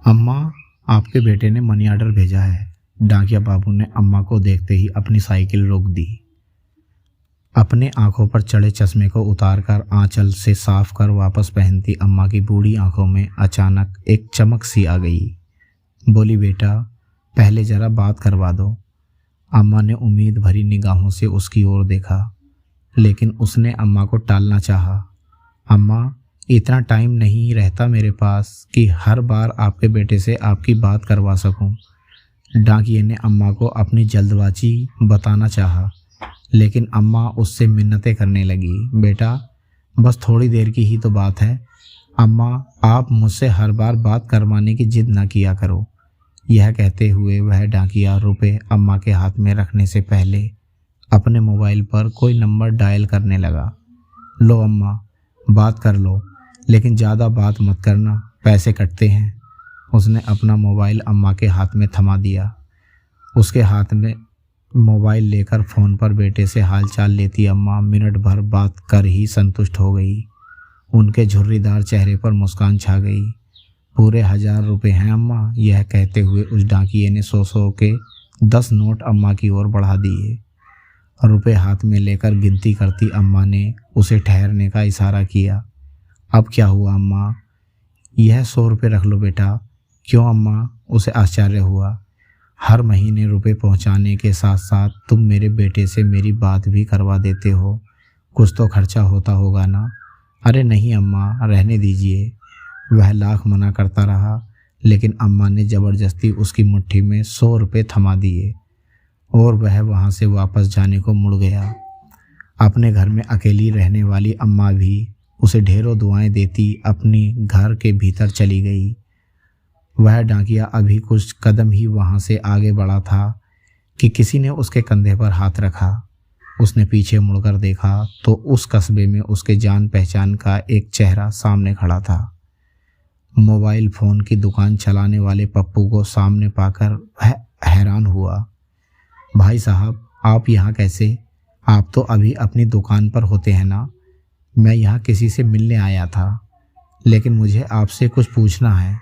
अम्मा, आपके बेटे ने मनी ऑर्डर भेजा है। डाकिया बाबू ने अम्मा को देखते ही अपनी साइकिल रोक दी। अपने आंखों पर चढ़े चश्मे को उतारकर आंचल से साफ कर वापस पहनती अम्मा की बूढ़ी आंखों में अचानक एक चमक सी आ गई। बोली, बेटा पहले ज़रा बात करवा दो। अम्मा ने उम्मीद भरी निगाहों से उसकी ओर देखा, लेकिन उसने अम्मा को टालना चाहा। अम्मा, इतना टाइम नहीं रहता मेरे पास कि हर बार आपके बेटे से आपकी बात करवा सकूं। डाकिये ने अम्मा को अपनी जल्दबाजी बताना चाहा, लेकिन अम्मा उससे मिन्नतें करने लगी। बेटा बस थोड़ी देर की ही तो बात है। अम्मा, आप मुझसे हर बार बात करवाने की जिद ना किया करो। यह कहते हुए वह डाकिया रुपए अम्मा के हाथ में रखने से पहले अपने मोबाइल पर कोई नंबर डायल करने लगा। लो अम्मा, बात कर लो, लेकिन ज़्यादा बात मत करना, पैसे कटते हैं। उसने अपना मोबाइल अम्मा के हाथ में थमा दिया। उसके हाथ में मोबाइल लेकर फ़ोन पर बेटे से हालचाल लेती अम्मा मिनट भर बात कर ही संतुष्ट हो गई। उनके झुर्रीदार चेहरे पर मुस्कान छा गई। पूरे 1000 रुपये हैं अम्मा। यह कहते हुए उस डाकिये ने 100 के 10 नोट अम्मा की ओर बढ़ा दिए। रुपए हाथ में लेकर गिनती करती अम्मा ने उसे ठहरने का इशारा किया। अब क्या हुआ अम्मा? यह 100 रुपये रख लो बेटा। क्यों अम्मा? उसे आश्चर्य हुआ। हर महीने रुपए पहुंचाने के साथ साथ तुम मेरे बेटे से मेरी बात भी करवा देते हो, कुछ तो खर्चा होता होगा ना। अरे नहीं अम्मा, रहने दीजिए। वह लाख मना करता रहा, लेकिन अम्मा ने ज़बरदस्ती उसकी मुट्ठी में 100 रुपये थमा दिए और वह वहाँ से वापस जाने को मुड़ गया। अपने घर में अकेली रहने वाली अम्मा भी उसे ढेरों दुआएं देती अपनी घर के भीतर चली गई। वह डाकिया अभी कुछ कदम ही वहाँ से आगे बढ़ा था कि किसी ने उसके कंधे पर हाथ रखा। उसने पीछे मुड़कर देखा तो उस कस्बे में उसके जान पहचान का एक चेहरा सामने खड़ा था। मोबाइल फ़ोन की दुकान चलाने वाले पप्पू को सामने पाकर वह हैरान हुआ। भाई साहब, आप यहाँ कैसे? आप तो अभी अपनी दुकान पर होते हैं ना। मैं यहाँ किसी से मिलने आया था, लेकिन मुझे आपसे कुछ पूछना है।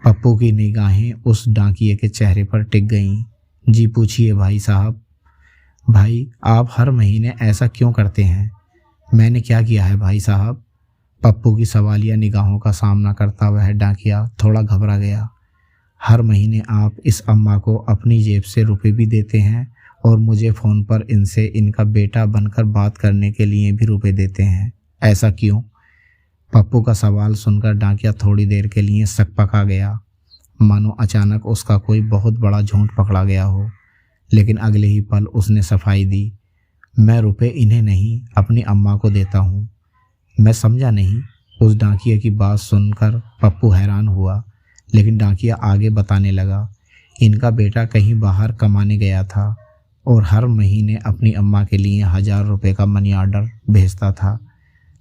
पप्पू की निगाहें उस डाकिये के चेहरे पर टिक गईं। जी पूछिए भाई साहब। भाई, आप हर महीने ऐसा क्यों करते हैं? मैंने क्या किया है भाई साहब? पप्पू की सवालिया निगाहों का सामना करता वह डाकिया थोड़ा घबरा गया। हर महीने आप इस अम्मा को अपनी जेब से रुपए भी देते हैं और मुझे फ़ोन पर इनसे इनका बेटा बनकर बात करने के लिए भी रुपए देते हैं। ऐसा क्यों? पप्पू का सवाल सुनकर डाकिया थोड़ी देर के लिए सकपका गया, मानो अचानक उसका कोई बहुत बड़ा झूठ पकड़ा गया हो। लेकिन अगले ही पल उसने सफाई दी। मैं रुपए इन्हें नहीं, अपनी अम्मा को देता हूँ। मैं समझा नहीं। उस डाकिये की बात सुनकर पप्पू हैरान हुआ, लेकिन डाकिया आगे बताने लगा। इनका बेटा कहीं बाहर कमाने गया था और हर महीने अपनी अम्मा के लिए 1000 रुपये का मनी ऑर्डर भेजता था।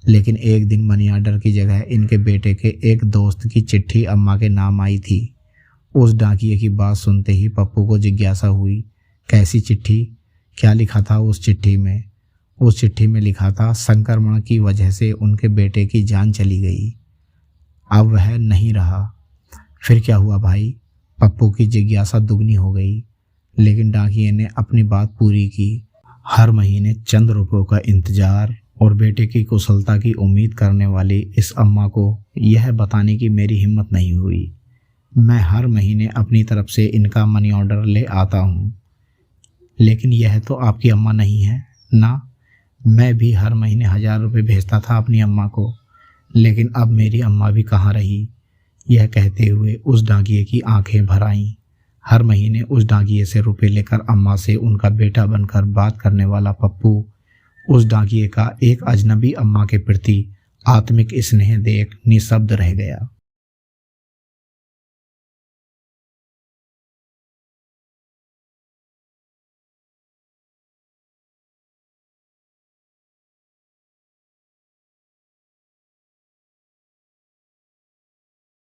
लेकिन एक दिन मनी ऑर्डर की जगह इनके बेटे के एक दोस्त की चिट्ठी अम्मा के नाम आई थी। उस डाकिये की बात सुनते ही पप्पू को जिज्ञासा हुई। कैसी चिट्ठी? क्या लिखा था उस चिट्ठी में? उस चिट्ठी में लिखा था, संक्रमण की वजह से उनके बेटे की जान चली गई, अब वह नहीं रहा। फिर क्या हुआ भाई? पप्पू की जिज्ञासा दुगनी हो गई, लेकिन डाकिये ने अपनी बात पूरी की। हर महीने चंद रुपयों का इंतजार और बेटे की कुशलता की उम्मीद करने वाली इस अम्मा को यह बताने की मेरी हिम्मत नहीं हुई। मैं हर महीने अपनी तरफ से इनका मनी ऑर्डर ले आता हूँ, लेकिन यह तो आपकी अम्मा नहीं है ना। मैं भी हर महीने 1000 रुपये भेजता था अपनी अम्मा को, लेकिन अब मेरी अम्मा भी कहाँ रही। यह कहते हुए उस डाकिये की आंखें भर आईं। हर महीने उस डाकिये से रुपए लेकर अम्मा से उनका बेटा बनकर बात करने वाला पप्पू उस डाकिये का एक अजनबी अम्मा के प्रति आत्मिक स्नेह देख निःशब्द रह गया।